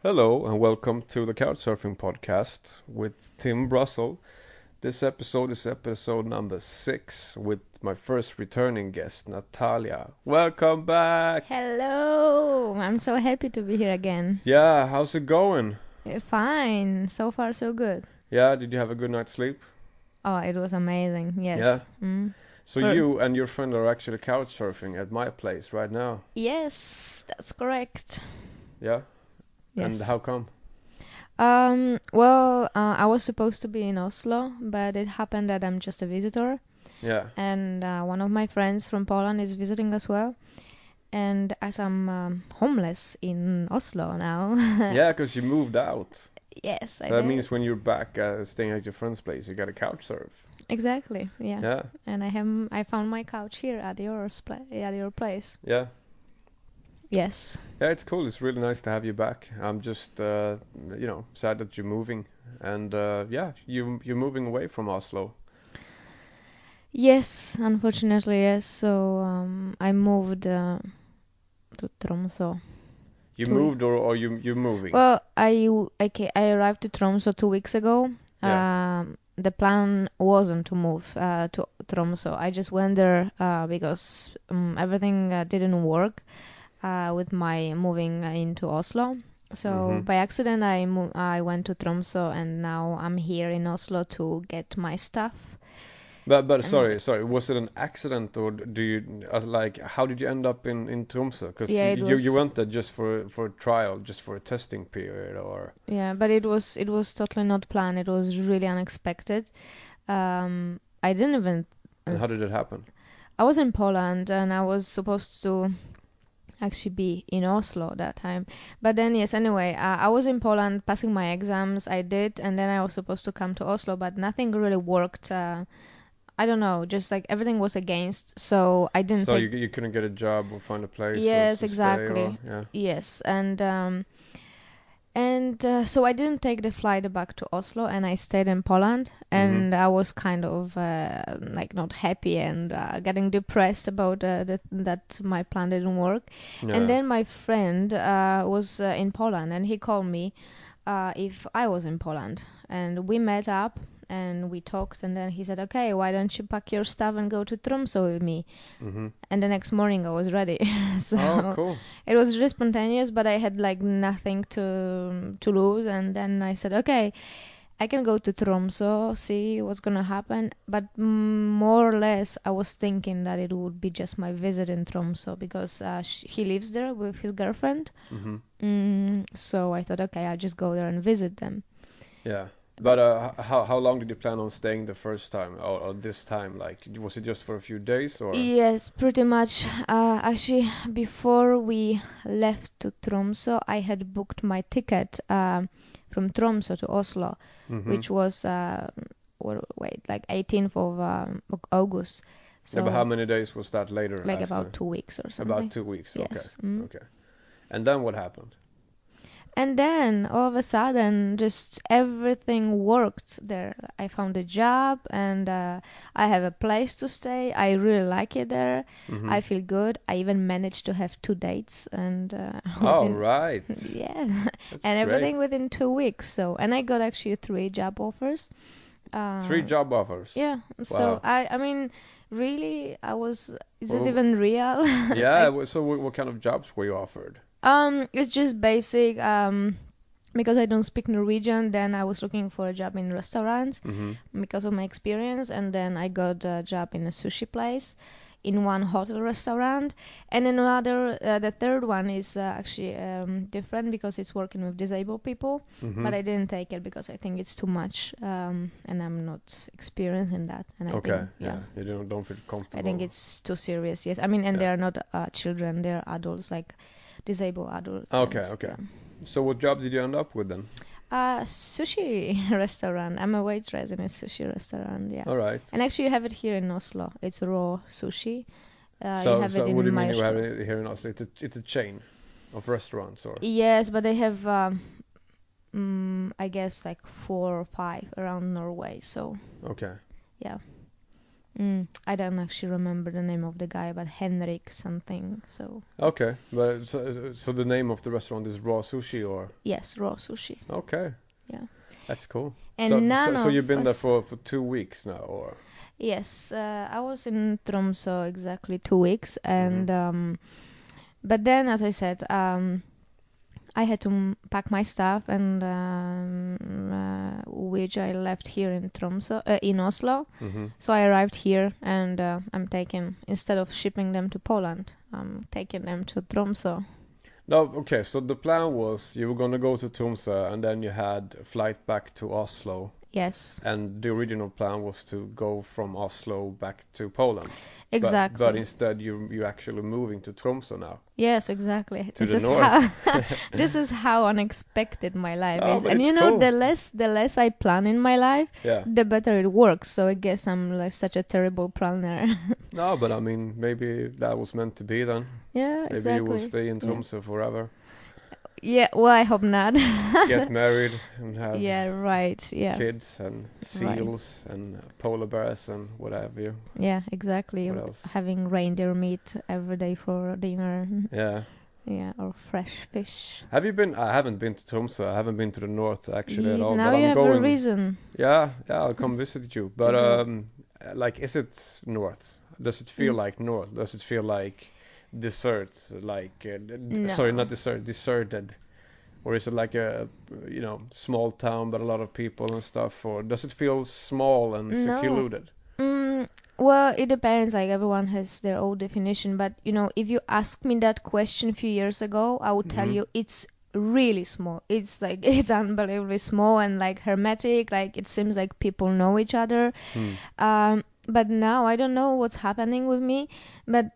Hello and welcome to the Couchsurfing Podcast with Tim Brussel. This episode is episode number 6 with my first returning guest, Natalia. Welcome back! Hello! I'm so happy to be here again. Yeah, how's it going? Fine. So far, so good. Yeah, did you have a good night's sleep? Oh, it was amazing. Yes. Yeah? So you and your friend are actually couchsurfing at my place right now? Yes, that's correct. Yeah? Yes. And how come? I was supposed to be in Oslo, but it happened that I'm just a visitor. Yeah. And one of my friends from Poland is visiting as well. And as I'm homeless in Oslo now. Yeah, because you moved out. Yes, So I that did. means when you're back staying at your friend's place, you got a couch surf. Exactly, yeah. Yeah. And I found my couch here at your place. Yeah. Yes. Yeah, it's cool. It's really nice to have you back. I'm just, sad that you're moving. And you're moving away from Oslo. Yes, unfortunately, yes. So I moved to Tromsø. You moved or you're moving? Well, I arrived to Tromsø 2 weeks ago. Yeah. The plan wasn't to move to Tromsø. I just went there because everything didn't work with my moving into Oslo. So by accident, I went to Tromsø, and now I'm here in Oslo to get my stuff. But sorry, was it an accident or do you how did you end up in Tromsø? Because you went there just for a trial, just for a testing period, or yeah, but it was totally not planned. It was really unexpected. I didn't even. And how did it happen? I was in Poland and I was supposed to actually be in Oslo that time. But then yes, anyway, I was in Poland passing my exams. I did, and then I was supposed to come to Oslo, but nothing really worked. I don't know, just like everything was against, so I didn't. So you couldn't get a job or find a place. Yes, to exactly. Stay, or, yeah. Yes, and so I didn't take the flight back to Oslo, and I stayed in Poland, and I was kind of not happy and getting depressed about that my plan didn't work. Yeah. And then my friend was in Poland, and he called me if I was in Poland, and we met up. And we talked, and then he said, okay, why don't you pack your stuff and go to Tromsø with me? And the next morning I was ready. So cool. It was really spontaneous, but I had like nothing to lose. And then I said, okay, I can go to Tromsø, see what's going to happen. But more or less, I was thinking that it would be just my visit in Tromsø because he lives there with his girlfriend. So I thought, okay, I'll just go there and visit them. Yeah. But how long did you plan on staying the first time or this time? Like, was it just for a few days or? Yes, pretty much. Actually, before we left to Tromsø, I had booked my ticket from Tromsø to Oslo, which was 18th of August. So yeah, but how many days was that later? Like after? about 2 weeks or something. About 2 weeks. Yes. Okay. Okay. And then what happened? And then all of a sudden, just everything worked there. I found a job and I have a place to stay. I really like it there. I feel good. I even managed to have 2 dates and. Right. Yeah, That's and everything great. within 2 weeks. So, and I got actually 3 job offers. 3 job offers. Yeah. Wow. So I mean, really, I was. Is it even real? Yeah. So what kind of jobs were you offered? It's just basic. Because I don't speak Norwegian, then I was looking for a job in restaurants because of my experience, and then I got a job in a sushi place, in one hotel restaurant, and in another. The third one is actually different because it's working with disabled people, but I didn't take it because I think it's too much, and I'm not experienced in that. And I think, you don't feel comfortable. I think it's too serious. Yes, I mean, and they are not children; they are adults, like disabled adults. Okay. And, Okay. So what job did you end up with then? Sushi restaurant. I'm a waitress in a sushi restaurant. Yeah. All right. And actually, you have it here in Oslo. It's raw sushi. So you have it in what do you mean you Maestro. have it here in Oslo? It's a chain of restaurants, or? Yes, but they have, I guess, like 4 or 5 around Norway. So Okay. yeah, I don't actually remember the name of the guy, but Henrik something. So Okay, but so the name of the restaurant is Raw Sushi, or? yes, raw sushi. Okay, Yeah. that's cool. And So none so of you've been there us- for 2 weeks now, or? Yes, I was in Tromsø exactly 2 weeks, and but then, as I said, I had to pack my stuff, and which I left here in Tromsø, in Oslo. So I arrived here, and I'm taking, instead of shipping them to Poland, I'm taking them to Tromsø. No, okay. So the plan was you were gonna go to Tromsø, and then you had a flight back to Oslo. Yes, And the original plan was to go from Oslo back to Poland. exactly. But instead, you're actually moving to Tromsø now. Yes, exactly. To This the is north. how this is how unexpected my life Oh, is. but And it's you know, cool. the less I plan in my life, Yeah. the better it works. So I guess I'm like such a terrible planner. No, but I mean, maybe that was meant to be then. Yeah, Maybe exactly. you will stay in Yeah. Tromsø forever. Yeah, well, I hope not. Get married and have Yeah, right. Yeah. kids and seals and polar bears and whatever. Yeah, exactly. What else? Having reindeer meat every day for dinner. Yeah. Yeah, or fresh fish. Have you been? I haven't been to Tromsø. I haven't been to the north actually at all. Now but you I'm have going. a reason. Yeah, I'll come visit you. But go. like, is it north? Does it feel like north? Does it feel like desert? Like, sorry, No. not desert, deserted. Or is it like a, small town but a lot of people and stuff? Or does it feel small and No. secluded? Well, it depends. Like everyone has their own definition. But if you asked me that question a few years ago, I would tell you it's really small. It's like it's unbelievably small and like hermetic. Like it seems like people know each other. But now I don't know what's happening with me. But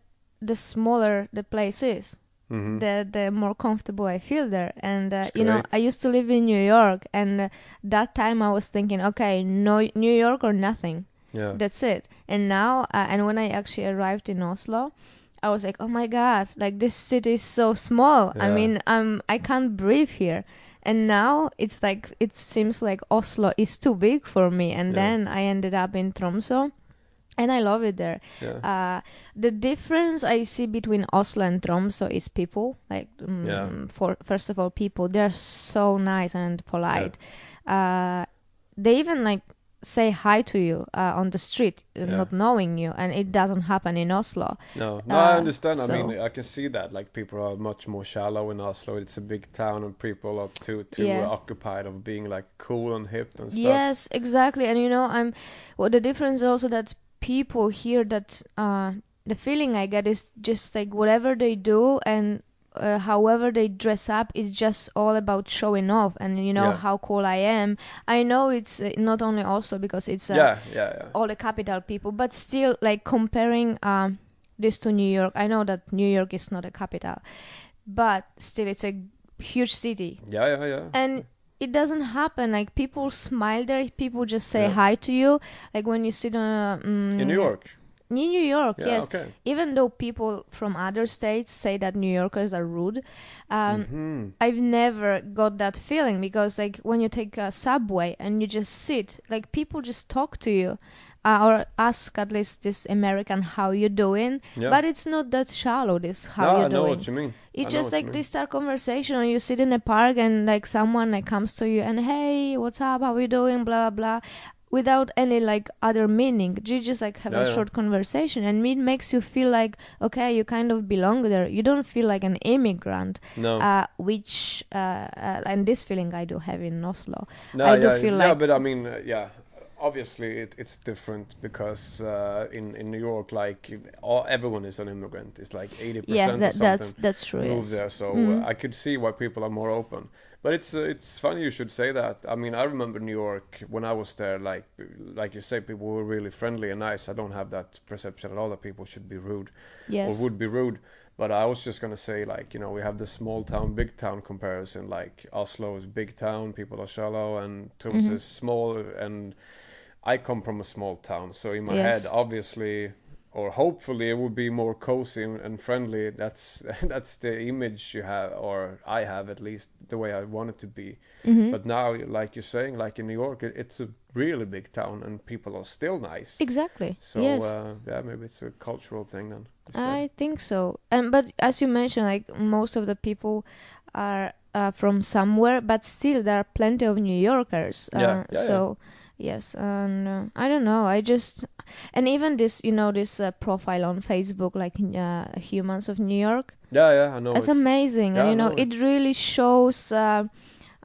the smaller the place is, the more comfortable I feel there. And That's great. I used to live in New York, and that time I was thinking, okay, no, New York or nothing. Yeah. That's it. And now, and when I actually arrived in Oslo, I was like, oh my God, like this city is so small. I Yeah. mean, I can't breathe here. And now it's like, it seems like Oslo is too big for me. And Yeah. then I ended up in Tromsø. And I love it there. Yeah. The difference I see between Oslo and Tromsø is people. Like, Yeah. first of all, people. They're so nice and polite. They even like say hi to you on the street, not knowing you, and it doesn't happen in Oslo. No, I understand. I so- mean, I can see that. Like, people are much more shallow in Oslo. It's a big town, and people are too Yeah. occupied of being like cool and hip and stuff. Yes, exactly. And the difference is also that people here, that the feeling I get is just like whatever they do and however they dress up is just all about showing off, and Yeah. how cool I am. I know it's not only Oslo because it's Yeah. all the capital people, but still, like, comparing this to New York, I know that New York is not a capital, but still it's a huge city. Yeah. And it doesn't happen. Like, people smile there, people just say Yeah. hi to you. Like when you sit In New York. in New York, Yeah, yes. okay. Even though people from other states say that New Yorkers are rude, I've never got that feeling, because like when you take a subway and you just sit, like people just talk to you or ask at least this American how you doing, Yeah. but it's not that shallow, this how No, you I know doing. what you mean. I know It's just what you like mean. they start conversation, and you sit in a park and like someone like comes to you and, hey, what's up, how you doing, blah blah, without any like other meaning. You just like have a Yeah. short conversation, and it makes you feel like, okay, you kind of belong there. You don't feel like an immigrant. No. Which and this feeling I do have in Oslo. No, I do yeah, feel yeah, like, but I mean, obviously it's different because in New York, like everyone is an immigrant. It's like 80% yeah, or something that's true. move Yes. there. So Mhm. I could see why people are more open. But it's funny you should say that. I mean, I remember New York when I was there. Like you say, people were really friendly and nice. I don't have that perception at all that people should be rude Yes. or would be rude. But I was just gonna say, like, we have the small town, big town comparison. Like, Oslo is big town, people are shallow, and Tromsø Mhm. is small. And I come from a small town, so in my Yes. head, obviously, or hopefully it would be more cozy and friendly. That's that's the image you have, or I have at least, the way I want it to be. Mm-hmm. But now, like you're saying, like in New York, it's a really big town and people are still nice. Exactly. So Yes. yeah, maybe it's a cultural thing then. I think so. And but as you mentioned, like most of the people are from somewhere, but still there are plenty of New Yorkers. So yes, and I don't know. I just, and even this, this profile on Facebook, like Humans of New York. Yeah, I know. It's amazing, Yeah, and I know it really shows.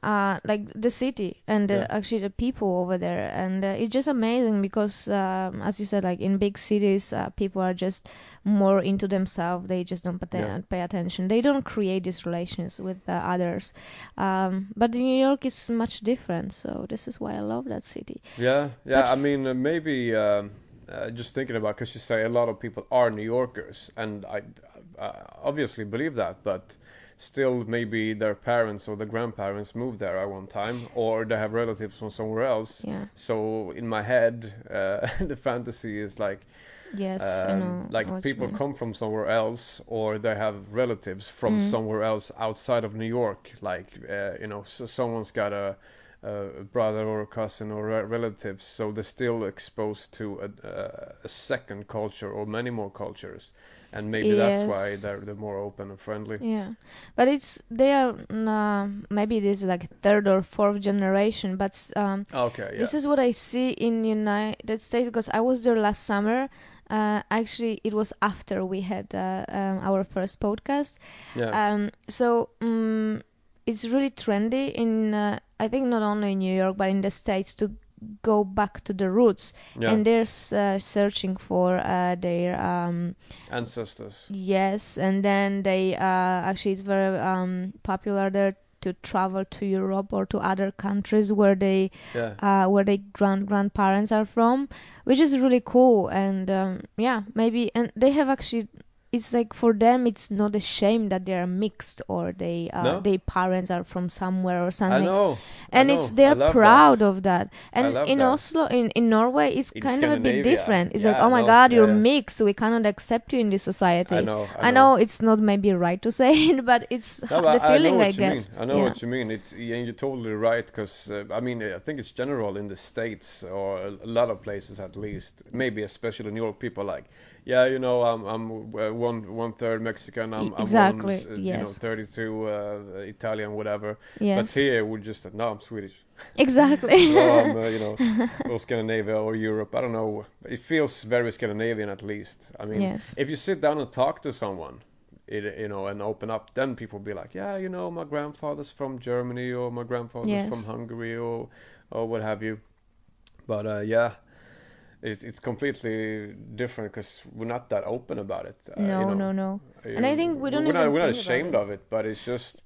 Like the city and actually the people over there, and it's just amazing because as you said, like in big cities, people are just more into themselves. They just don't pay attention. They don't create these relations with others, but New York is much different, so this is why I love that city. But I mean, maybe just thinking about, because you say a lot of people are New Yorkers, and I obviously believe that, but still maybe their parents or their grandparents moved there at one time, or they have relatives from somewhere else. So in my head, the fantasy is like, yes, I know, like people come from somewhere else, or they have relatives from somewhere else outside of New York, like so someone's got a brother or a cousin or relatives, so they're still exposed to a second culture or many more cultures. And maybe that's why they're more open and friendly. Yeah, but they are maybe this is like third or fourth generation. But this is what I see in United States, because I was there last summer. Actually, it was after we had our first podcast. So it's really trendy in I think not only in New York but in the States to go back to the roots, and they're searching for their ancestors. Yes, and then they actually it's very popular there to travel to Europe or to other countries where they grandparents are from, which is really cool. And maybe, and they have actually, it's like for them it's not a shame that they are mixed or their parents are from somewhere or something. I know. They're proud of that. And in that. Oslo, in Norway, it's in kind of a bit different. It's like, I oh my know. God, you're mixed, we cannot accept you in this society. I know it's not maybe right to say it, but it's the feeling I get. I know what you mean. And you're totally right, because I mean, I think it's general in the States, or a lot of places at least, maybe especially in New York, people like, I'm 1/3 Mexican, I'm exactly. 32 Italian, whatever. Yes. But here we're just, no, I'm Swedish. Exactly. I'm or Scandinavia or Europe, I don't know. It feels very Scandinavian, at least. I mean, if you sit down and talk to someone, and open up, then people be like, my grandfather's from Germany, or my grandfather's from Hungary, or what have you. But it's completely different, because we're not that open about it. No. And I think we're not ashamed of it, but it's just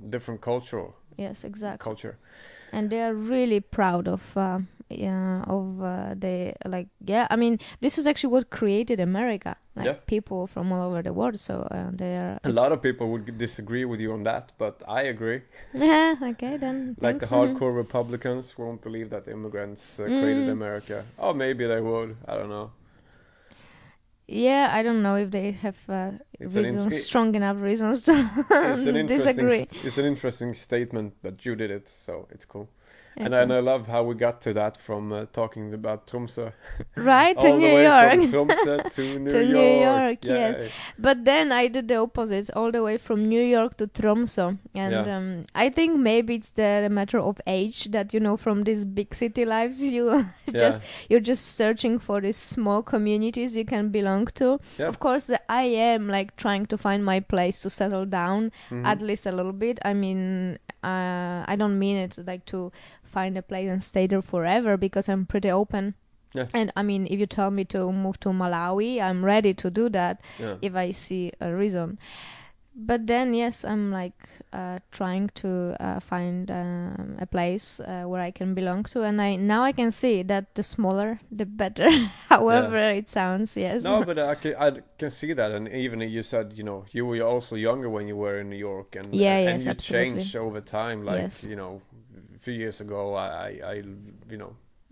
different cultural. Yes, exactly. Culture. And they are really proud of I mean, this is actually what created America, people from all over the world. So they are. A lot of people would disagree with you on that, but I agree. Yeah, okay then. Like the hardcore Republicans won't believe that immigrants created America. Oh, maybe they would. I don't know. Yeah, I don't know if they have strong enough reasons to disagree. It's an interesting statement that you did it, so it's cool. And I love how we got to that from talking about Tromsø. Right, to New All York. the way from Tromsø to New York. New York, yes. But then I did the opposite, all the way from New York to Tromsø. And I think maybe it's the matter of age that, from these big city lives, you're just searching for these small communities you can belong to. Yeah. Of course, I am like trying to find my place to settle down, at least a little bit. I mean, I don't mean it like to find a place and stay there forever, because I'm pretty open. Yeah. And I mean, if you tell me to move to Malawi, I'm ready to do that if I see a reason. But then, yes, I'm like trying to find a place where I can belong to, and now I can see that the smaller, the better. However, it sounds, yes. No, but I can see that, and even you said, you were also younger when you were in New York, and and you absolutely. changed over time. Like, a few years ago, I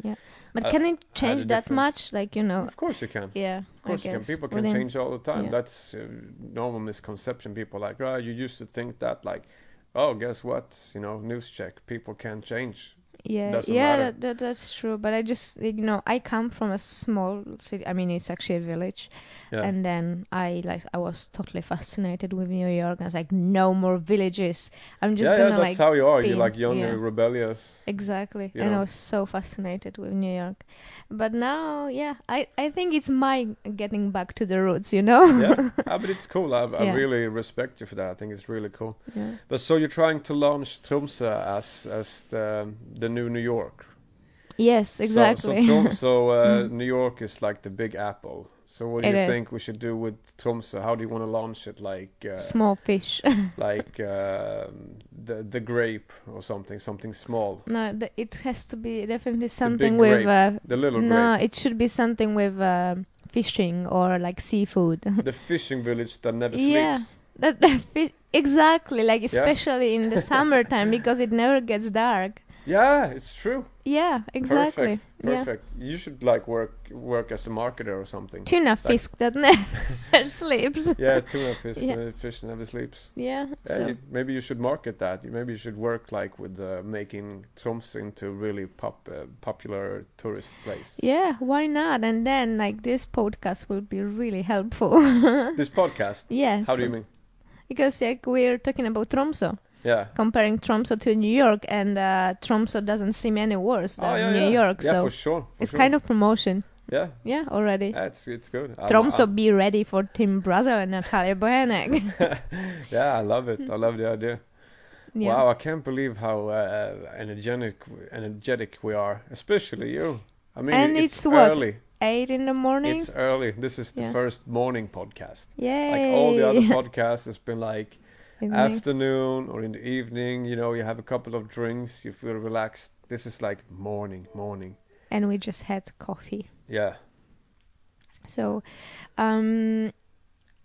Yeah, but I- can it had a change that difference. much? Like, you know, Of course you can. yeah. Of course you can. People can change all the time. yeah. That's normal misconception. People like, oh, you used to think that, like, oh, guess what? You know, news check. People can change. Yeah, Doesn't yeah, matter. that's true. But I just, you know, I come from a small city. I mean, it's actually a village, Yeah. and then I was totally fascinated with New York. I was like, no more villages. I'm just yeah, gonna that's like how you are. be You're like young yeah. and rebellious. Exactly, You and I know. was so fascinated with New York. But now, yeah, I think it's my getting back to the roots. You know. Yeah, but it's cool. I Yeah. really respect you for that. I think it's really cool. Yeah. But so you're trying to launch Tromsø as the new New York. Yes, exactly. New York is like the Big Apple. So what do It you is. think we should do with Tromsø? How do you want to launch it? Like Small fish. like the grape or something small. No, it has to be definitely The something big with grape, the little no, grape. it should be something with fishing or like seafood. The fishing village that never Yeah. sleeps. That exactly, like especially in the summertime because it never gets dark. Yeah, it's true. Yeah, exactly. Perfect. You should like work as a marketer or something. Yeah. Tuna fish that never sleeps. Yeah, tuna fish. Yeah. Fish never sleeps. Yeah. Yeah, So. maybe you should market that. Maybe you should work like with making Tromsø into really popular tourist place. Yeah, why not? And then like this podcast will be really helpful. This podcast. Yes. How do you mean? Because like we're talking about Tromsø. Yeah. Comparing Tromsø to New York, and Tromsø doesn't seem any worse than New York. Yeah, So for sure. it's kind of promotion. Yeah. Yeah, already. It's good. Tromsø, be ready for Tim Brazo and Natalia Bohenek. Yeah, I love it. I love the idea. Yeah. Wow, I can't believe how energetic we are, especially you. I mean, And it's what? early. 8 in the morning. It's early. This is the Yeah. first morning podcast. Yay. Like all the other podcasts, it's been like Evening. afternoon or in the evening. You know, you have a couple of drinks, you feel relaxed. This is like morning. And we just had coffee. Yeah. So,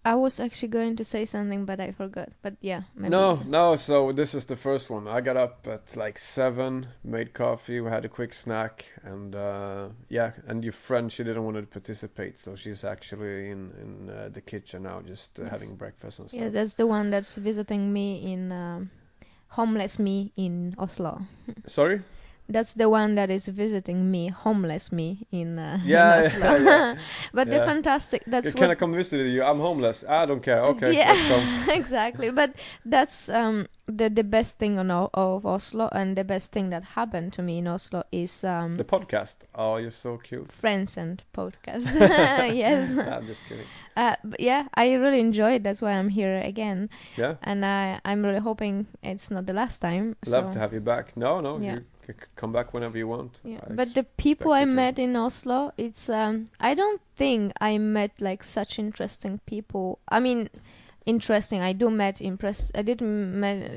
I was actually going to say something, but I forgot. But yeah. Maybe No. So this is the first one. I got up at like 7, made coffee. We had a quick snack, and And your friend, she didn't want to participate, so she's actually in the kitchen now, just Yes. having breakfast and stuff. Yeah, that's the one that's visiting me in homeless me in Oslo. Sorry. That's the one that is visiting me, homeless me in Yeah, in Oslo. yeah. But the Yeah. fantastic. That's Can I what. come visit you? I'm homeless. I don't care. Okay, Yeah, let's come. exactly. But that's the best thing of Oslo, and the best thing that happened to me in Oslo is The podcast. Oh, you're so cute. friends and podcasts. Yes. I'm just kidding. But yeah, I really enjoy it. That's why I'm here again, Yeah, and I'm really hoping it's not the last time. love so. to have you back. No, Yeah. you can come back whenever you want. Yeah, I but the people expect I you to. met in Oslo, it's I don't think I met like such interesting people. I mean, interesting. I did met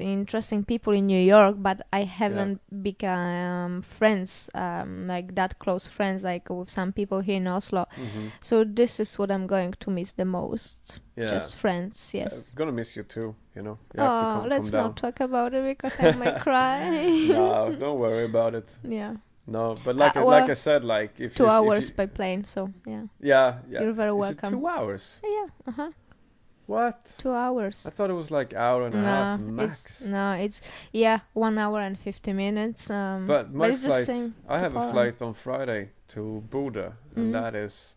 interesting people in New York, but I haven't become friends, like that close friends, like with some people here in Oslo. Mhm. So this is what I'm going to miss the most. Yeah. Just friends. Yes. I'm gonna miss you too. You know, you have to Oh, come let's down. not talk about it because I might cry. No, don't worry about it. Yeah. No, but like well, like I said, like if 2 you, hours if by plane. So yeah. you, yeah. You're very Is welcome. it 2 hours? Yeah. Uh huh. What? 2 hours. I thought it was like hour and a half max. It's 1 hour and 50 minutes. But my it's the flight, same I to have a Poland. flight on Friday to Bodø, and Mhm. that is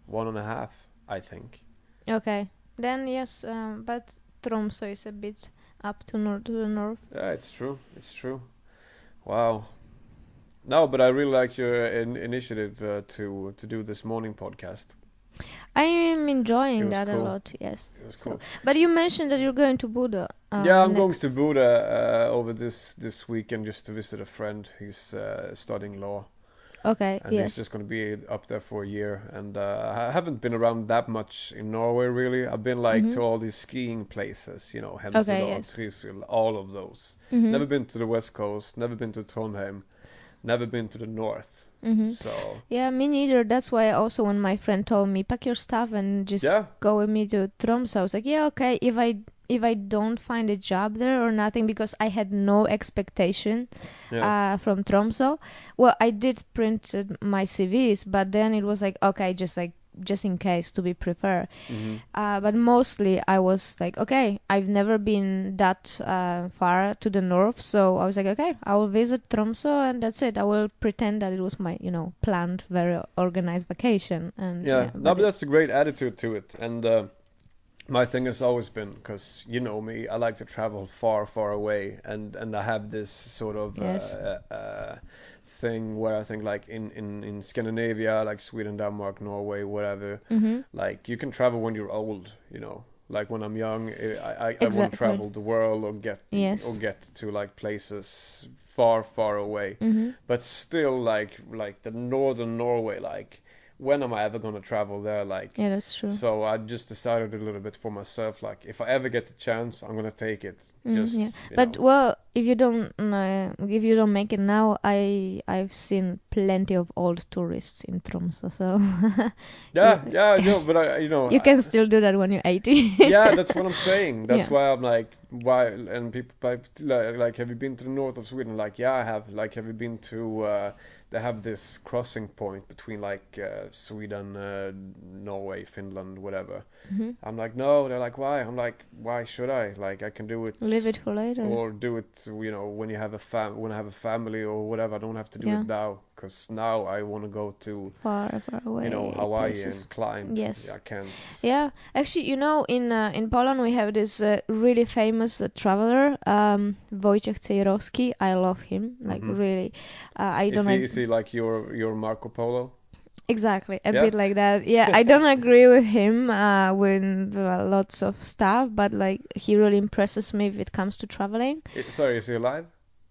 1.5, I think. Okay, then yes, but Tromsø is a bit up to the north. Yeah, it's true. It's true. Wow. No, but I really like your initiative to do this morning podcast. I am enjoying It was that cool. a lot. Yes. It was So- cool. But you mentioned that you're going to Bodø. Yeah, I'm going next- to Bodø over this weekend just to visit a friend. He's studying law, Okay. and he's Yes. just going to be up there for a year. And I haven't been around that much in Norway, really. I've been like to all these skiing places, you know, Hemsedal, yes. Trysil, all of those. Mhm. Never been to the West Coast. Never been to Trondheim. never been to the north. Mm-hmm. So yeah, me neither. That's why also when my friend told me pack your stuff and just go with me to Tromsø, I was like, yeah, okay. If I don't find a job there or nothing, because I had no expectation from Tromsø. Well, I did print my CVs, but then it was like, okay, just in case, to be prepared. But mostly I was like, okay, I've never been that far to the north, so I was like, okay, I will visit Tromsø and that's it. I will pretend that it was my, planned, very organized vacation. And but that's a great attitude to it. And my thing has always been, because you know me, I like to travel far, far away, and I have this sort of thing where I think like in Scandinavia, like Sweden, Denmark, Norway, whatever, like you can travel when you're old, like when I'm young, I want to travel the world or get to like places far, far away, but still like the northern Norway, like when am I ever going to travel there? Like, yeah, that's true. So I just decided a little bit for myself, like if I ever get the chance, I'm going to take it. But well, if you don't make it now, I've seen plenty of old tourists in Tromsø, so but you can still do that when you're 80. Yeah, that's what I'm saying. That's why I'm like, why? And people like, have you been to the north of Sweden? Like, yeah, I have. Like, have you been to? They have this crossing point between like Sweden, Norway, Finland, whatever. I'm like, no. They're like, why? I'm like, why should I? Like, I can do it. Leave it for later. Or do it, when you have when I have a family or whatever. I don't have to do it now, because now I want to go to far away. Hawaii places. And climb. Yes. I can't. Yeah, actually, in Poland we have this really famous traveler, Wojciech Cejrowski. I love him, like really. I don't. Is he like your Marco Polo? Exactly, a bit like that. Yeah, I don't agree with him with lots of stuff, but like he really impresses me if it comes to traveling. Sorry, is he alive?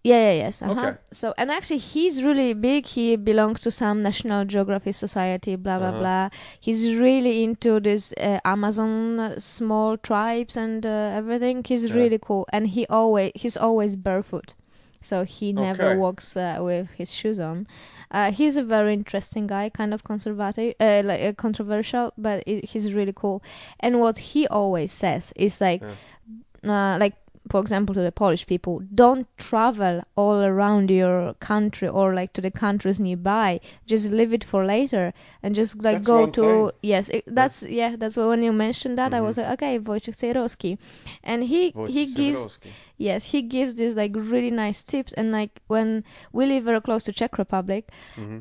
Yes. Okay. So, and actually he's really big. He belongs to some National Geographic Society, blah blah blah. He's really into this Amazon small tribes and everything. He's really cool, and he's always barefoot, so he never walks with his shoes on. He's a very interesting guy, kind of conservative, controversial, but he's really cool. And what he always says is like, for example, to the Polish people, don't travel all around your country or like to the countries nearby. Just leave it for later and just like go to. Yes, that's why when you mentioned that, I was like, okay, Wojciech Cejrowski, and he gives. Yes, he gives these like really nice tips, and like when we live very close to Czech Republic,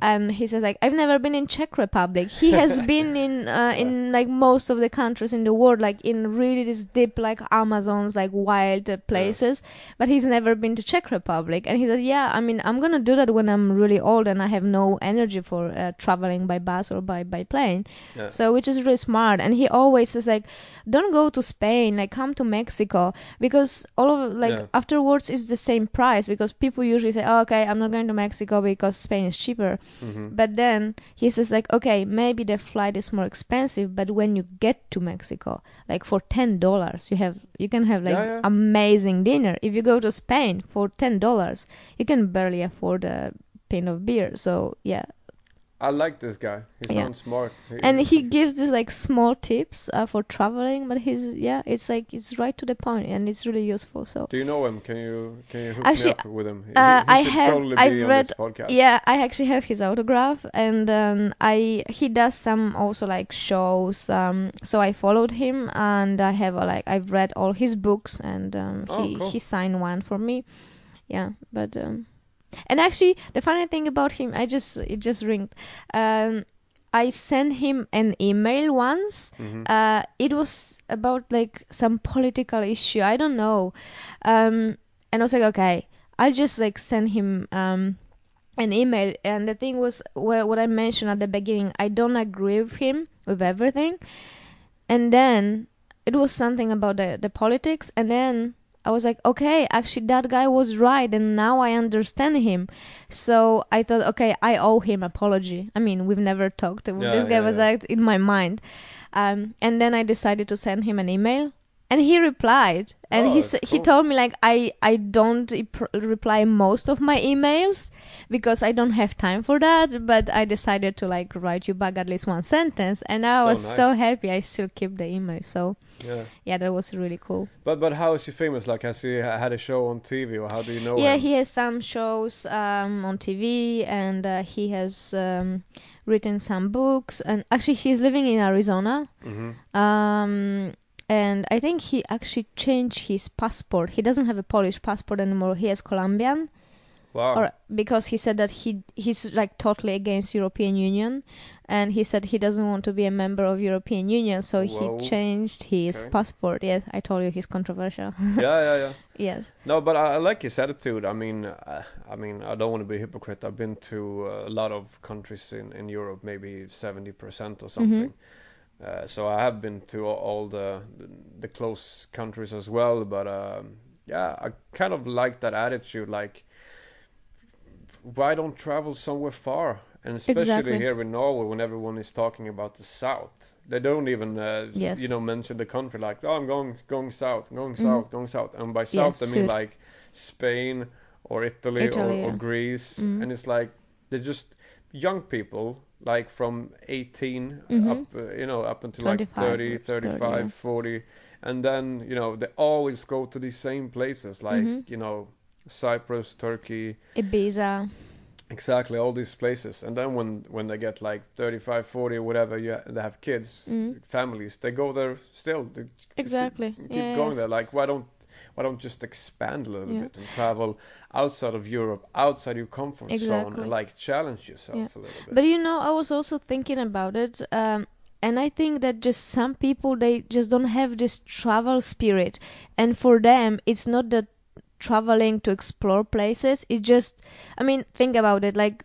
and he says like, I've never been in Czech Republic. He has been in like most of the countries in the world, like in really this deep like Amazons, like wild places, but he's never been to Czech Republic. And he said, yeah, I mean, I'm gonna do that when I'm really old and I have no energy for traveling by bus or by plane. So which is really smart. And he always says like, don't go to Spain, like come to Mexico, because all of afterwards it's the same price, because people usually say, oh, okay, I'm not going to Mexico because Spain is cheaper. But then he says like, okay, maybe the flight is more expensive, but when you get to Mexico, like for $10 you can have like amazing dinner. If you go to Spain for $10, you can barely afford a pint of beer. So yeah, I like this guy. He sounds smart. He gives these like small tips for traveling, but it's like it's right to the point and it's really useful. So do you know him? Can you hook me up with him? I've read. Yeah, I actually have his autograph, and he does some also like shows. So I followed him, and I have I've read all his books, and he signed one for me. Yeah, but. And actually, the funny thing about him, it just ringed. I sent him an email once. It was about like some political issue. I don't know. And I was like, okay, I'll just like send him an email. And the thing was, what I mentioned at the beginning, I don't agree with him with everything. And then it was something about the politics. And then I was like, okay, actually that guy was right, and now I understand him. So I thought, okay, I owe him apology. I mean, we've never talked. This guy was like in my mind. And then I decided to send him an email, and he replied. And he told me like, I don't reply most of my emails, because I don't have time for that, but I decided to like write you back at least one sentence, and I was so happy. I still keep the email. So yeah, that was really cool. But how is he famous? Like, has he had a show on TV, or how do you know him? Yeah, he has some shows on TV, and he has written some books. And actually, he's living in Arizona. And I think he actually changed his passport. He doesn't have a Polish passport anymore. He has Colombian. Wow. Or because he said that he's like totally against European Union, and he said he doesn't want to be a member of European Union, so he changed his passport. Yes, I told you he's controversial. Yeah. Yes. No, but I like his attitude. I mean, I don't want to be a hypocrite. I've been to a lot of countries in Europe, maybe 70% or something. So I have been to all the close countries as well. But I kind of like that attitude. Like, why don't travel somewhere far? And especially here in Norway, when everyone is talking about the south, they don't even mention the country. Like, oh, I'm going south, going south. And by south, I mean like Spain or Italy or Greece. And it's like they're just young people, like from 18 up until like 30, 35, 40. And then, they always go to these same places, like, Cyprus, Turkey, Ibiza. Exactly, all these places. And then when they get like 35, 40 or whatever, they have kids, families, they go there still. They keep going there. Like, why don't just expand a little bit and travel outside of Europe, outside your comfort zone, and like challenge yourself a little bit. But I was also thinking about it, and I think that just some people, they just don't have this travel spirit, and for them it's not that traveling to explore places, it just, I mean, think about it, like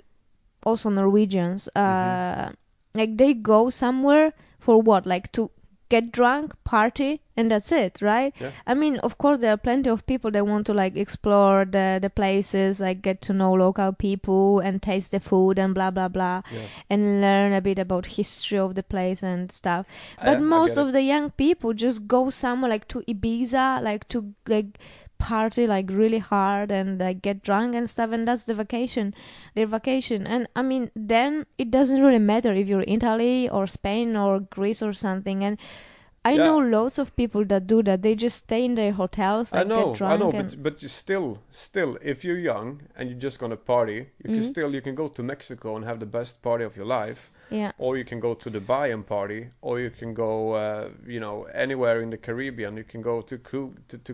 also Norwegians, like they go somewhere for what, like to get drunk, party, and that's it, right? I mean, of course there are plenty of people that want to like explore the places, like get to know local people and taste the food and blah blah blah, and learn a bit about history of the place and stuff. But most of the young people just go somewhere like to Ibiza, like to like party like really hard and like get drunk and stuff, and that's their vacation. And I mean, then it doesn't really matter if you're Italy or Spain or Greece or something. And I know loads of people that do that. They just stay in their hotels, like get drunk. I know, but you still, if you're young and you're just gonna party, you can go to Mexico and have the best party of your life. Or you can go to Dubai and party, or you can go, anywhere in the Caribbean. You can go to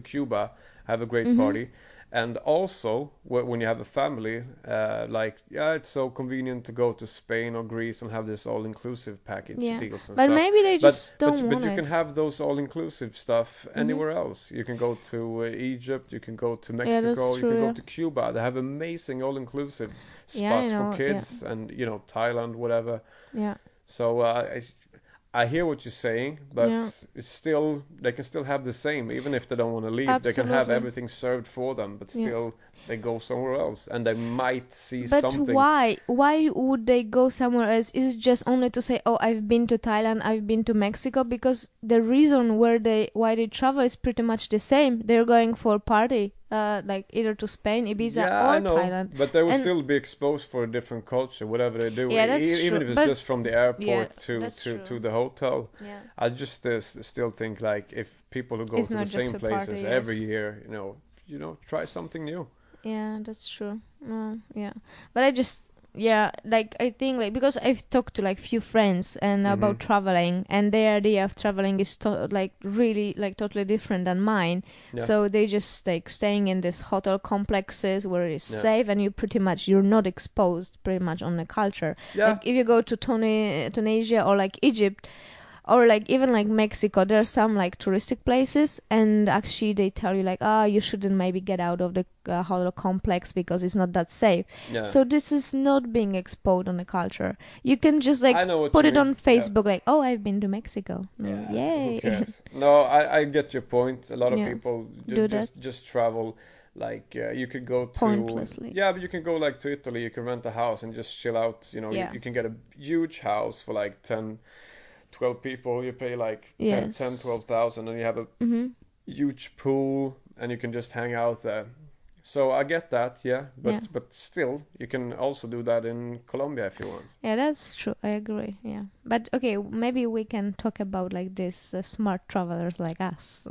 Cuba, have a great party. And also, when you have a family, it's so convenient to go to Spain or Greece and have this all-inclusive package deals and but stuff. Maybe they just don't want But you can have those all-inclusive stuff anywhere else. You can go to Egypt, you can go to Mexico, you can go to Cuba. They have amazing all-inclusive spots for kids, and Thailand, whatever. So I hear what you're saying, but it's still, they can still have the same, even if they don't want to leave. Absolutely. They can have everything served for them, but still they go somewhere else, and they might see something. But why? Why would they go somewhere else? Is it just only to say, "Oh, I've been to Thailand, I've been to Mexico"? Because the reason why they travel is pretty much the same. They're going for party, like either to Spain, Ibiza, or Thailand. But they will still be exposed for a different culture, whatever they do. Yeah, that's even true. if it's just from the airport to the hotel. Yeah. I just still think, like, if people who go to the same places every year, try something new. Yeah, that's true. But I just, I think, like, because I've talked to like few friends and about traveling, and their idea of traveling is really like totally different than mine. So they just like staying in these hotel complexes where it's safe, and you're not exposed pretty much on the culture. Like if you go to Tunisia or like Egypt, or like even like Mexico, there are some like touristic places, and actually they tell you like, you shouldn't maybe get out of the hotel complex because it's not that safe. So this is not being exposed on the culture. You can just like put it on Facebook, like, oh, I've been to Mexico. Yay. Who cares? No, I get your point. A lot of people just travel. Like you could go to pointlessly. But you can go like to Italy. You can rent a house and just chill out. You can get a huge house for like 12 people. You pay like 12,000, and you have a huge pool, and you can just hang out there. So I get that, but Yeah. but still, you can also do that in Colombia if you want. Yeah, that's true. I agree. Yeah, but okay, maybe we can talk about like this smart travelers like us.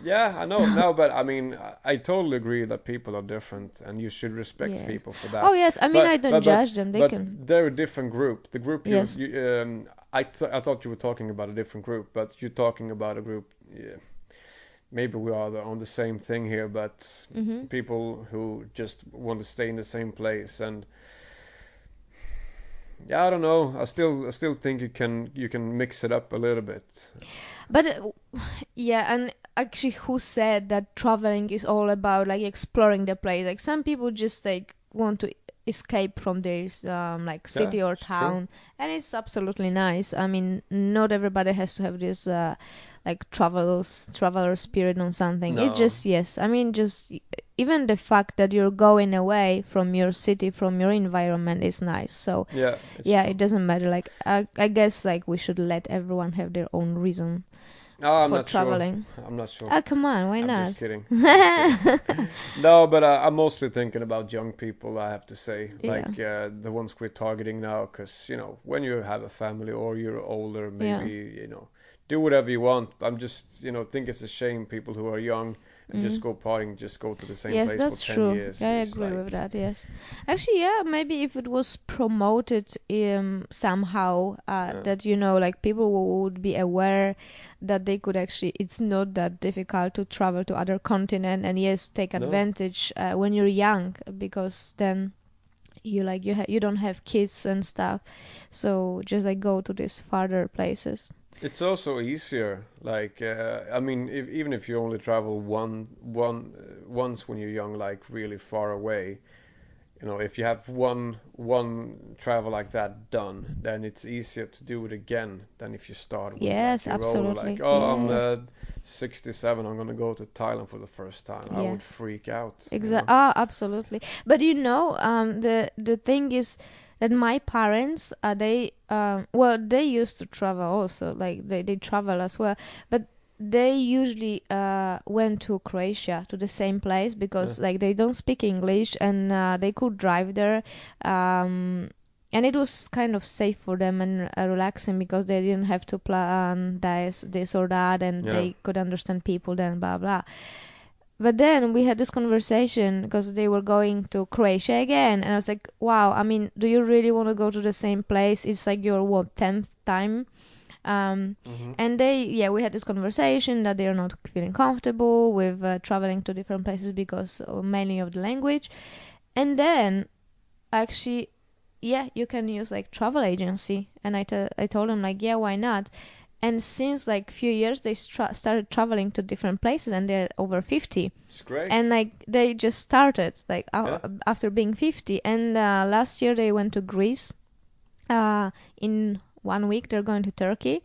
Yeah, I know. No, but I mean, I totally agree that people are different, and you should respect Yes. people for Oh that. yes, I mean But I don't but but judge them. They but can. they're a different group. The group Yes. I thought you were talking about a different group, but you're talking about a group. Yeah, maybe we are on the same thing here, but Mm-hmm. people who just want to stay in the same place. And yeah, I don't know. I still think you can mix it up a little bit. But yeah, and actually, who said that traveling is all about like exploring the place? Like some people just like want to escape from their like city or It's true. town, and it's absolutely nice. I mean, not everybody has to have this like traveler spirit on something. It's No. just yes. I mean, just even the fact that you're going away from your city, from your environment, is nice. So Yeah, it's yeah, true. it doesn't matter. Like I guess like we should let everyone have their own reason Oh, I'm for not traveling. sure. I'm not sure. Oh, come on, why I'm not? just kidding. I'm just kidding. No, but I'm mostly thinking about young people, I have to say. Yeah. Like the ones we're targeting now, because, when you have a family or you're older, maybe, do whatever you want. I'm just, think it's a shame people who are young and just go partying, just go to the same Yes, place that's for 10 true. years. Yeah, I It's agree with like, that. Yes, actually, yeah, maybe if it was promoted somehow, that like people would be aware that they could actually, it's not that difficult to travel to other continent, and yes, take No. advantage when you're young, because then you don't have kids and stuff, so just like go to these farther places. It's also easier. Like, I mean, even if you only travel once when you're young, like really far away, if you have one travel like that done, then it's easier to do it again than if you start when Yes, like you're older. absolutely. Like, oh, I'm Yes. 67, I'm gonna go to Thailand for the first time. I Yeah. would freak out. Exactly. Oh, absolutely. But the thing is that my parents, they used to travel also. Like they travel as well, but they usually went to Croatia, to the same place, because like they don't speak English, and they could drive there. And it was kind of safe for them and relaxing, because they didn't have to plan this or that, and Yeah. they could understand people then, blah blah. But then we had this conversation because they were going to Croatia again, and I was like, "Wow, I mean, do you really want to go to the same place? It's like your 10th time." And we had this conversation that they are not feeling comfortable with traveling to different places because mainly of the language. And then, actually, you can use like travel agency, and I told them like, yeah, why not? And since like few years they started traveling to different places, and they're over 50. It's great. And like they just started like after being 50, and last year they went to Greece. In 1 week they're going to Turkey,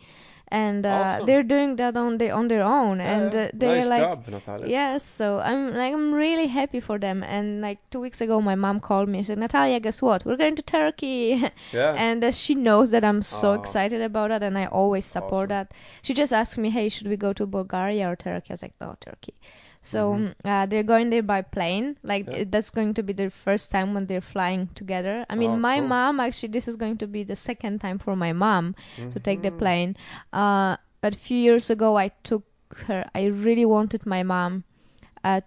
and Awesome. they're doing that on their own, and they're nice like, job, Natalia. yes. So I'm really happy for them. And like 2 weeks ago, my mom called me and said, Natalia, guess what? We're going to Turkey. Yeah. And she knows that I'm so Oh. excited about that, and I always support Awesome. that. She just asked me, hey, should we go to Bulgaria or Turkey? I was like, no, Turkey. So they're going there by plane. Like that's going to be their first time when they're flying together. I mean, my cool. mom, actually, this is going to be the second time for my mom to take the plane. But a few years ago, I took her. I really wanted my mom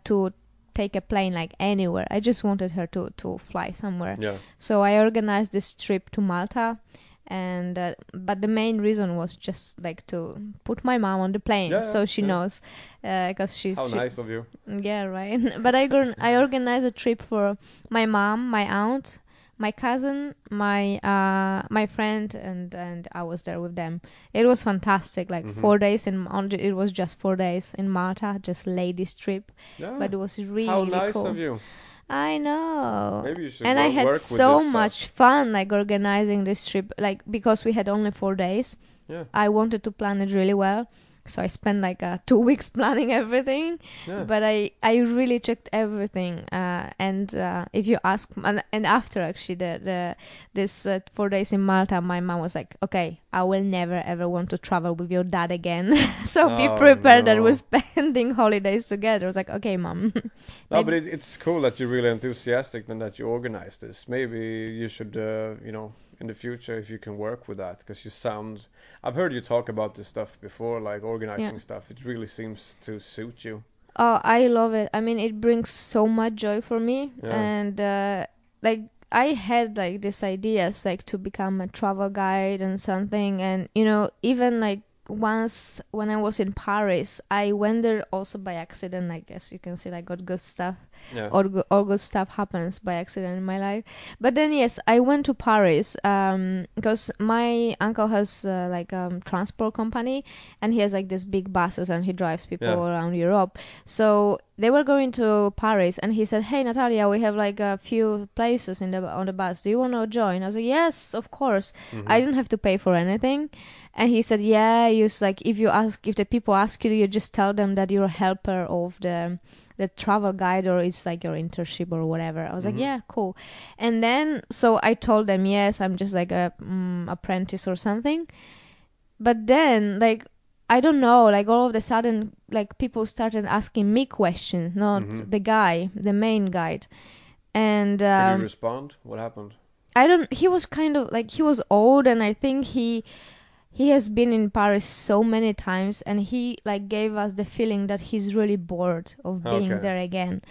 to take a plane like anywhere. I just wanted her to fly somewhere. Yeah. So I organized this trip to Malta. And but the main reason was just like to put my mom on the plane, so she knows, because she's How nice of you. Yeah, right. But I organized a trip for my mom, my aunt, my cousin, my friend, and I was there with them. It was fantastic. Like 4 days it was just 4 days in Malta, just ladies trip. Yeah. But it was really How nice cool. of you. I know. Maybe you should And I work had with so this stuff. much fun like organizing this trip, like because we had only 4 days. Yeah. I wanted to plan it really well. So I spent like 2 weeks planning everything, but I really checked everything. And if you ask, and after actually this 4 days in Malta, my mom was like, "Okay, I will never ever want to travel with your dad again. So be prepared that we're spending holidays together." I was like, "Okay, mom." No, but it's cool that you're really enthusiastic and that you organize this. Maybe you should, in the future, if you can work with that, because you sound. I've heard you talk about this stuff before, like organizing stuff. It really seems to suit you. Oh, I love it. I mean, it brings so much joy for me, and like I had like these ideas like to become a travel guide and something, and even like once when I was in Paris, I went there also by accident. I guess you can say like got good stuff. Yeah. All good stuff happens by accident in my life. But then yes, I went to Paris because my uncle has transport company, and he has like these big buses and he drives people around Europe. So they were going to Paris, and he said, "Hey Natalia, we have like a few places on the bus. Do you want to join?" I was like, "Yes, of course." I didn't have to pay for anything. And he said, "Yeah, like if the people ask you, you just tell them that you're a helper of the travel guide, or it's like your internship or whatever." I was like, "Yeah, cool." And then so I told them, "Yes, I'm just like a apprentice or something." But then like I don't know, like all of a sudden like people started asking me questions, not the main guide. And Did you respond? What happened? he was kind of like, he was old, and I think he has been in Paris so many times, and he like gave us the feeling that he's really bored of being there again.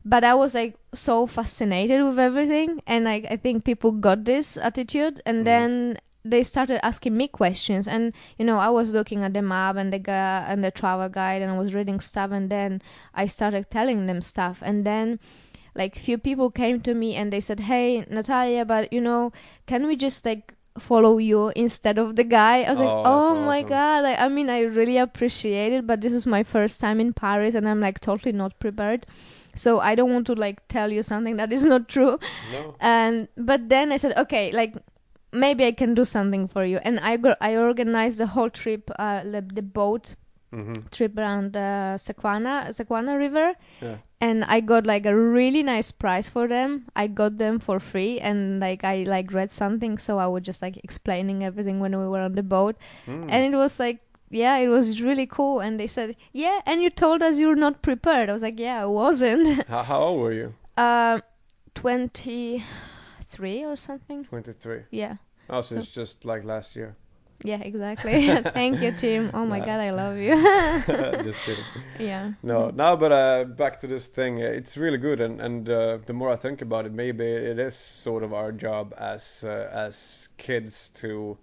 But I was like so fascinated with everything, and like I think people got this attitude, and then they started asking me questions, and I was looking at the map and the guy and the travel guide, and I was reading stuff, and then I started telling them stuff, and then like few people came to me and they said, "Hey Natalia, but can we just like follow you instead of the guy?" I was like, "Oh my god, I mean I really appreciate it, but this is my first time in Paris and I'm like totally not prepared, so I don't want to like tell you something that is not true." But then I said, "Okay, like maybe I can do something for you," and I organized the whole trip, the boat trip around the Sequana River. And I got like a really nice price for them. I got them for free, and like I like read something, so I was just like explaining everything when we were on the boat. And it was like, yeah, it was really cool. And they said, "Yeah, and you told us you're not prepared." I was like, "Yeah, I wasn't." How old were you? 23 or something. 23. Yeah. Oh, so it's just like last year. Yeah, exactly. Thank you, Tim. Oh my god, I love you. Just kidding. Yeah. But back to this thing. It's really good, and the more I think about it, maybe it is sort of our job as kids to,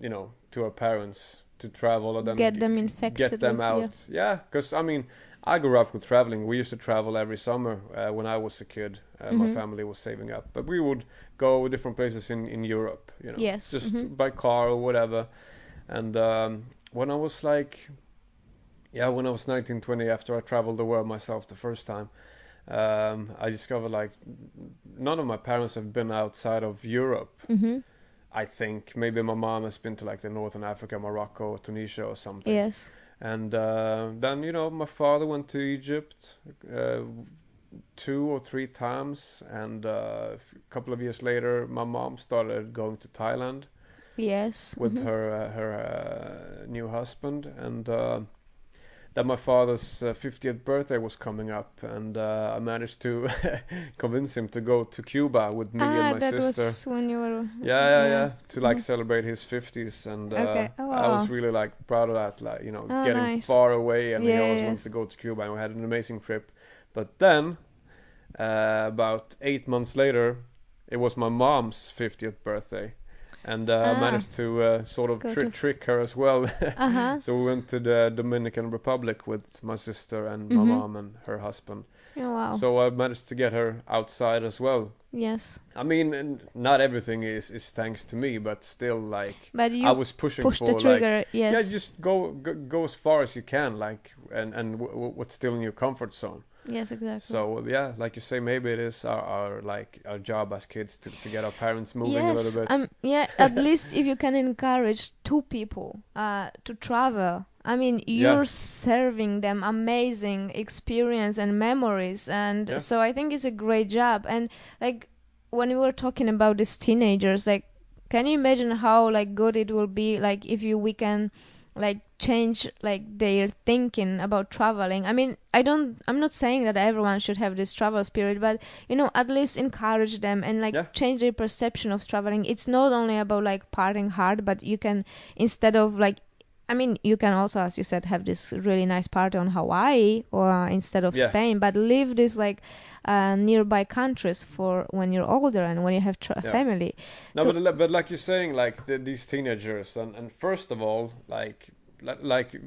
to our parents to travel and then get them infected. Get them out. Yeah, because I mean, I grew up with traveling. We used to travel every summer when I was a kid. My family was saving up, but we would go different places in Europe, just by car or whatever. And when I was 19, 20, after I traveled the world myself the first time, I discovered like none of my parents have been outside of Europe. I think maybe my mom has been to like the Northern Africa, Morocco, Tunisia or something. Yes. And then, my father went to Egypt 2 or 3 times. And a couple of years later, my mom started going to Thailand. Yes. With her new husband. And then my father's 50th birthday was coming up. And I managed to convince him to go to Cuba with me and my sister. That was when you were... Yeah. To like celebrate his 50s. And wow. I was really like proud of that, like, getting nice. far away. And he always wanted to go to Cuba, and we had an amazing trip. But then, about 8 months later, it was my mom's 50th birthday. And I managed to sort of trick her as well. So we went to the Dominican Republic with my sister and my mom and her husband. Oh, wow. So I managed to get her outside as well. Yes. I mean, not everything is thanks to me, but still, like, I was pushing push for the trigger, like, yes. yeah, just go as far as you can, like, and what's still in your comfort zone. Yes, exactly. So yeah, like you say, maybe it is our job as kids to get our parents moving a little bit. Yeah, at least if you can encourage 2 people to travel I mean, you're serving them amazing experience and memories, and so I think it's a great job. And like when we were talking about these teenagers, like, can you imagine how like good it will be, like if we can like change like their thinking about traveling. I mean, I'm not saying that everyone should have this travel spirit, but at least encourage them and like change their perception of traveling. It's not only about like partying hard, but you can, instead of like, I mean, you can also, as you said, have this really nice party on Hawaii or instead of Spain, but live this like nearby countries for when you're older and when you have family. No, so, but like you're saying, like these teenagers, and first of all, like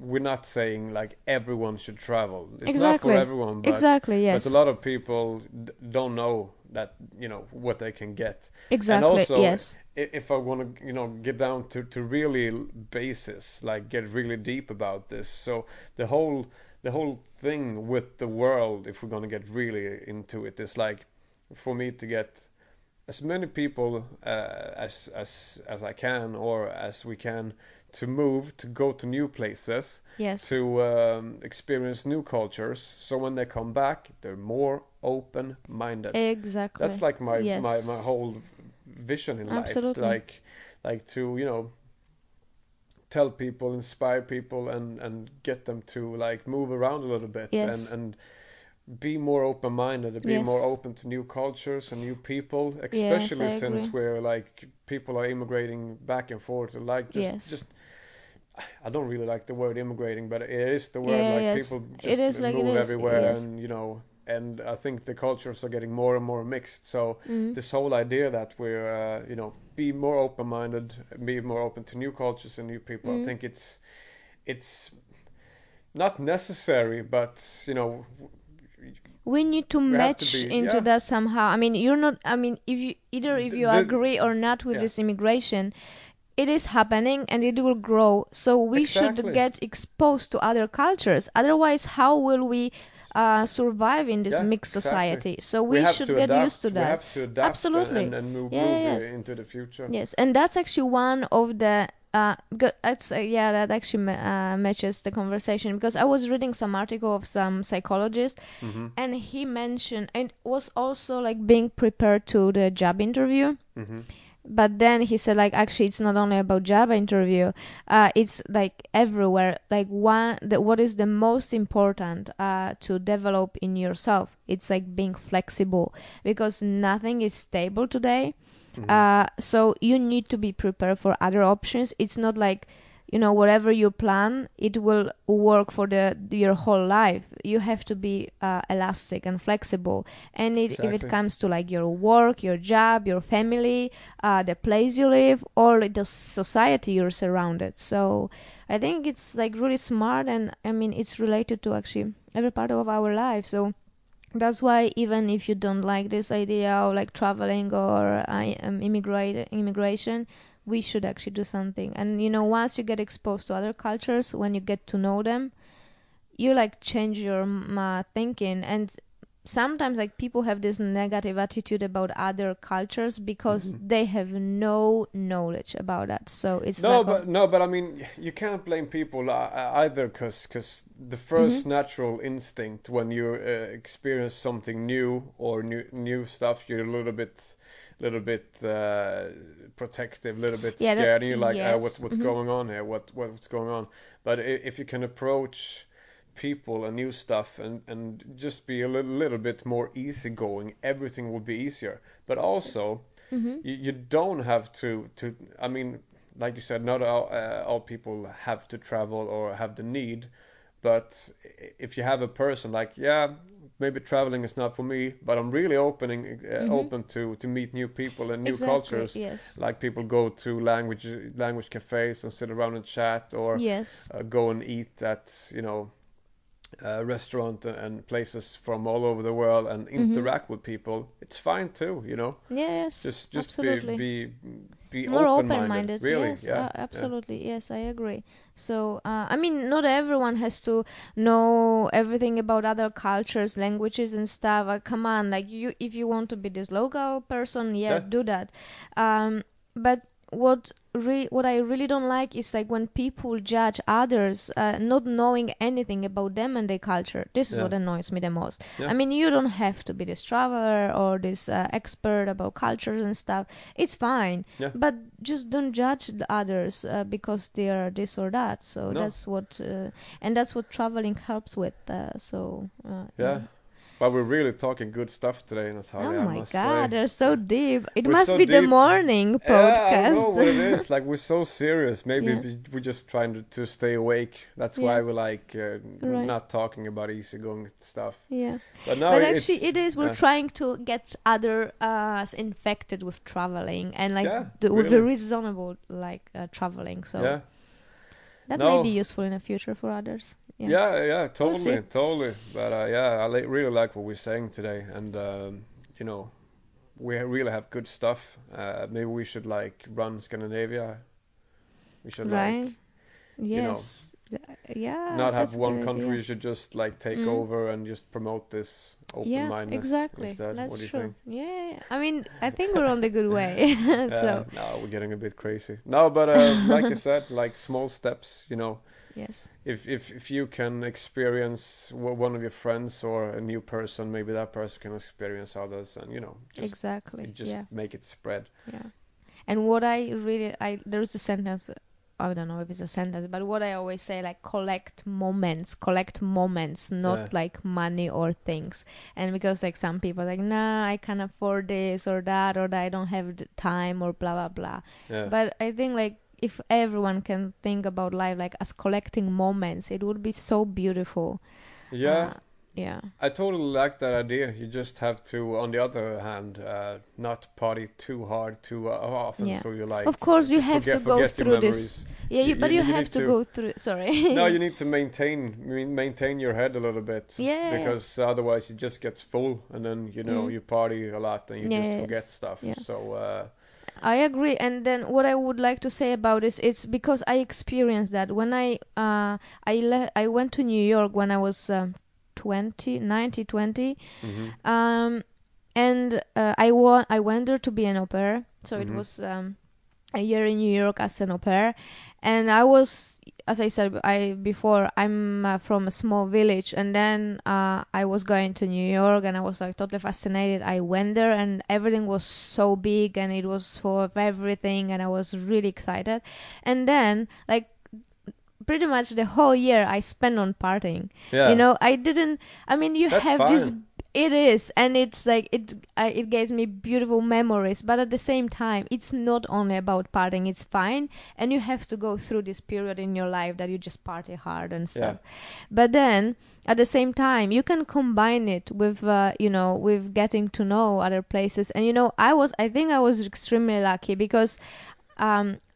we're not saying like everyone should travel. It's not for everyone, but, but a lot of people don't know that what they can get. Exactly. And also, yes. If I want to get down to really basis, like get really deep about this, so the whole thing with the world, if we're going to get really into it, is like for me to get as many people as I can, or as we can, to move, to go to new places, to experience new cultures, so when they come back they're more open-minded. Exactly. That's like my whole vision in Absolutely. life, like to tell people, inspire people, and get them to like move around a little bit, and be more open-minded, be more open to new cultures and new people, especially since we're like people are immigrating back and forth, like just I don't really like the word immigrating, but it is the word, people just move everywhere, and I think the cultures are getting more and more mixed. So this whole idea that we're be more open-minded, be more open to new cultures and new people, I think it's not necessary, but we need to match into that somehow. I mean, you're not. I mean, if you agree or not with this immigration, it is happening and it will grow. So we should get exposed to other cultures. Otherwise, how will we survive in this mixed society? So we should get used to that. We have to adapt. Absolutely. And move into the future. Yes, and that's actually one of the. That actually matches the conversation, because I was reading some article of some psychologist, and he mentioned it was also like being prepared to the job interview. But then he said, like, actually it's not only about job interview, it's like everywhere. Like what is the most important to develop in yourself, it's like being flexible, because nothing is stable today. So you need to be prepared for other options. It's not like whatever you plan, it will work for your whole life. You have to be elastic and flexible. And if it comes to like your work, your job, your family, the place you live, or the society you're surrounded. So I think it's like really smart, and I mean it's related to actually every part of our life. So that's why even if you don't like this idea of like traveling or immigration, we should actually do something. And once you get exposed to other cultures, when you get to know them, you like change your thinking. And sometimes like people have this negative attitude about other cultures because they have no knowledge about that. So it's but I mean, you can't blame people either, because the first natural instinct when you experience something new or new stuff, you're a little bit protective, a little bit scared, and you're like, what's going on here, what's going on. But if you can approach people and new stuff and just be a little bit more easygoing, everything will be easier. But also you don't have to I mean, like you said, not all people have to travel or have the need, but if you have a person like, maybe traveling is not for me, but I'm really open to meet new people and new cultures. Like people go to language cafes and sit around and chat, or go and eat at restaurant and places from all over the world and interact with people. It's fine too, just absolutely. be more open-minded, really. Absolutely. Yes, I agree. So I mean, not everyone has to know everything about other cultures, languages and stuff. Come on, like if you want to be this local person, do that. But what I really don't like is like when people judge others, not knowing anything about them and their culture. This is Yeah. what annoys me the most. Yeah. I mean, you don't have to be this traveler or this expert about cultures and stuff. It's fine, Yeah. but just don't judge the others because they are this or that. So No. that's what, and that's what traveling helps with. Yeah. But we're really talking good stuff today, Natalia. Oh I my must God, say. they're so deep. It We're must so be the deep. morning Yeah, I don't know podcast. what it is. Like, we're so serious. Maybe Yeah. we're just trying to stay awake. That's Yeah. why we like Right. not talking about easygoing stuff. Yeah. But no, But it's, actually, it is. We're yeah. trying to get other infected with traveling and like Yeah, with the really. reasonable like traveling. So Yeah. that No. may be useful in the future for others. Yeah, We'll see. totally. But yeah, I really like what we're saying today, and you know, we really have good stuff. Maybe we should like run Scandinavia. We should Right. like Yes. Yeah. not have that's a one good country. idea. You should just like take Mm. over and just promote this Yeah, open-mindedness exactly. instead. That's What do you true. think? Yeah. I mean, I think we're on the good way. So No, we're getting a bit crazy. No, but like I said, like small steps. You know, yes. if you can experience one of your friends or a new person, maybe that person can experience others, and you know, Exactly. just Yeah. make it spread. Yeah. And what there's a sentence, I don't know if it's a sentence, but what I always say, like, collect moments, not Yeah. like money or things. And because like some people are like, nah, I can't afford this or that, or that I don't have the time or blah, blah, blah. Yeah. But I think like if everyone can think about life like as collecting moments, it would be so beautiful. Yeah. Yeah. I totally like that idea. You just have to, on the other hand, not party too hard too often. Yeah. So you like. Of course, you have forget- to go forget your through this. memories. Yeah, but you need have to go through. Sorry. No, you need to maintain your head a little bit. Yeah. Because otherwise it just gets full, and then you know you party a lot and you just Yes. forget stuff. Yeah. So. I agree, and then what I would like to say about this, it's because I experienced that when I went to New York when I was 20, and I went there to be an au pair, so it was a year in New York as an au pair, and I was, as I said before, I'm from a small village, and then I was going to New York, and I was like totally fascinated. I went there, and everything was so big, and it was full of everything, and I was really excited. And then, like, pretty much the whole year I spent on partying. Yeah. You know, I mean, you That's have this. fine. It is, and it's like it gave me beautiful memories, but at the same time it's not only about partying. It's fine, and you have to go through this period in your life that you just party hard and stuff. But then at the same time you can combine it with with getting to know other places. And I think I was extremely lucky because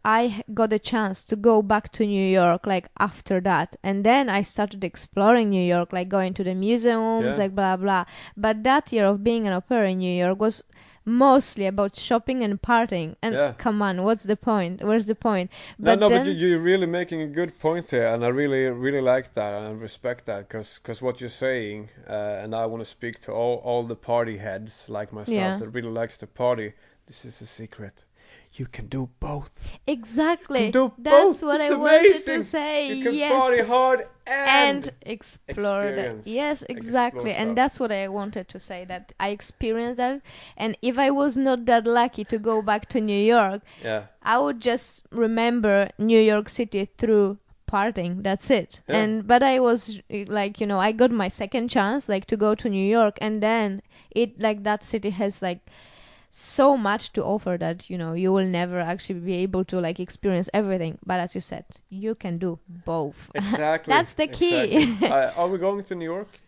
I got a chance to go back to New York like after that, and then I started exploring New York, like going to the museums, like blah blah. But that year of being an au pair in New York was mostly about shopping and partying. And come on, what's the point? Where's the point? But you're really making a good point here, and I really like that, and I respect that, because what you're saying, and I want to speak to all the party heads like myself that really likes to party. This is a secret. You can do both. Exactly. You can do That's both. what It's I wanted amazing. to say. You can yes. party hard and explore that. experience. Yes, exactly. Explore And stuff. that's what I wanted to say, that I experienced that. And if I was not that lucky to go back to New York, I would just remember New York City through partying. That's it. But I was like, I got my second chance, like, to go to New York, and then that city has like so much to offer that you will never actually be able to like experience everything. But as you said, you can do both. Exactly. That's the key. Exactly. Are we going to New York?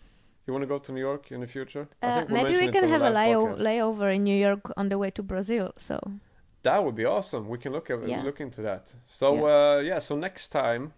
You want to go to New York in the future? I think maybe we mentioned it can on the have a last podcast. layover in New York on the way to Brazil. So that would be awesome. We can look into that. So so next time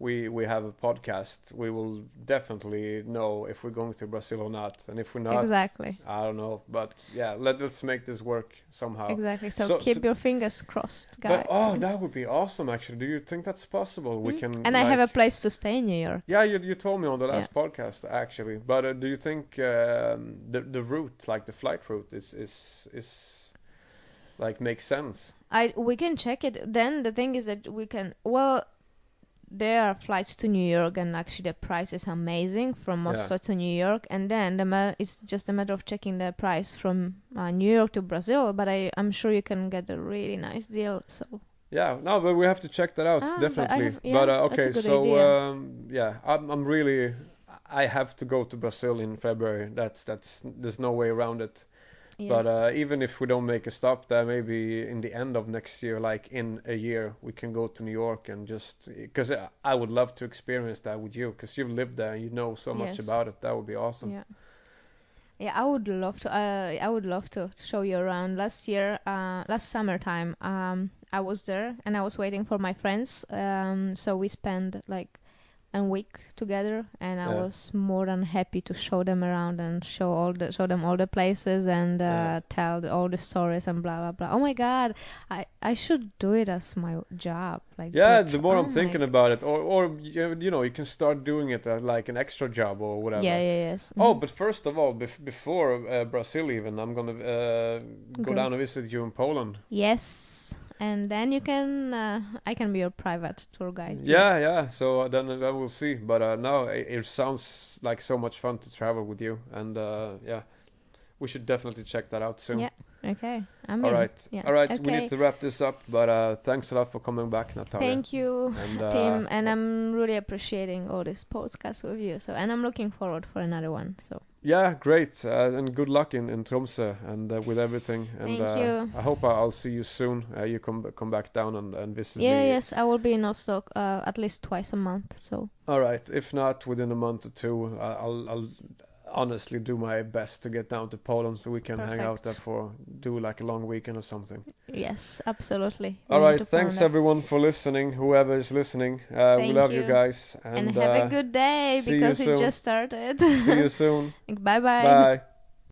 we have a podcast, we will definitely know if we're going to Brazil or not, and if we're not, exactly, I don't know. But let's make this work somehow. Exactly. So keep your fingers crossed, guys. But, that would be awesome. Actually, do you think that's possible? We can. And I have a place to stay in New York. Yeah, you told me on the last podcast actually. But do you think the route, like the flight route, is like make sense. We can check it. Then the thing is that we can. Well, there are flights to New York, and actually the price is amazing from Oslo to New York. And then it's just a matter of checking the price from New York to Brazil. But I'm sure you can get a really nice deal. So. Yeah, no, but we have to check that out definitely. But okay, so I'm really. I have to go to Brazil in February. There's no way around it. Yes. But even if we don't make a stop there, maybe in the end of next year, like in a year, we can go to New York and just because I would love to experience that with you because you've lived there, you know so much about it. That would be awesome. Yeah. Yeah, I would love to. I would love to show you around. Last summertime, I was there and I was waiting for my friends. So we spent like a week together, and I was more than happy to show them around and show them all the places and tell all the stories and blah blah blah. Oh my God, I should do it as my job. Like the more I'm thinking about it, or you know, you can start doing it as like an extra job or whatever. Yes. Oh, but first of all, before Brazil even, I'm gonna go down and visit you in Poland. Yes. And then you can, I can be your private tour guide. Yeah. So then we'll see. But no, it sounds like so much fun to travel with you. And we should definitely check that out soon. Yeah. Okay. All right. Yeah. All right. Okay. We need to wrap this up. But thanks a lot for coming back, Natalia. Thank you, Tim. And I'm really appreciating all this podcast with you. So, and I'm looking forward for another one. So. Yeah, great, and good luck in Tromsø and with everything. And thank you. I hope I'll see you soon. You come back down and visit me. Yes, I will be in Oslo at least twice a month. So. All right, if not within a month or two, I'll honestly do my best to get down to Poland so we can hang out there do like a long weekend or something. Yes, absolutely. All right, thanks everyone for listening. Whoever is listening, we love you guys. And have a good day because it just started. See you soon. Bye. Bye.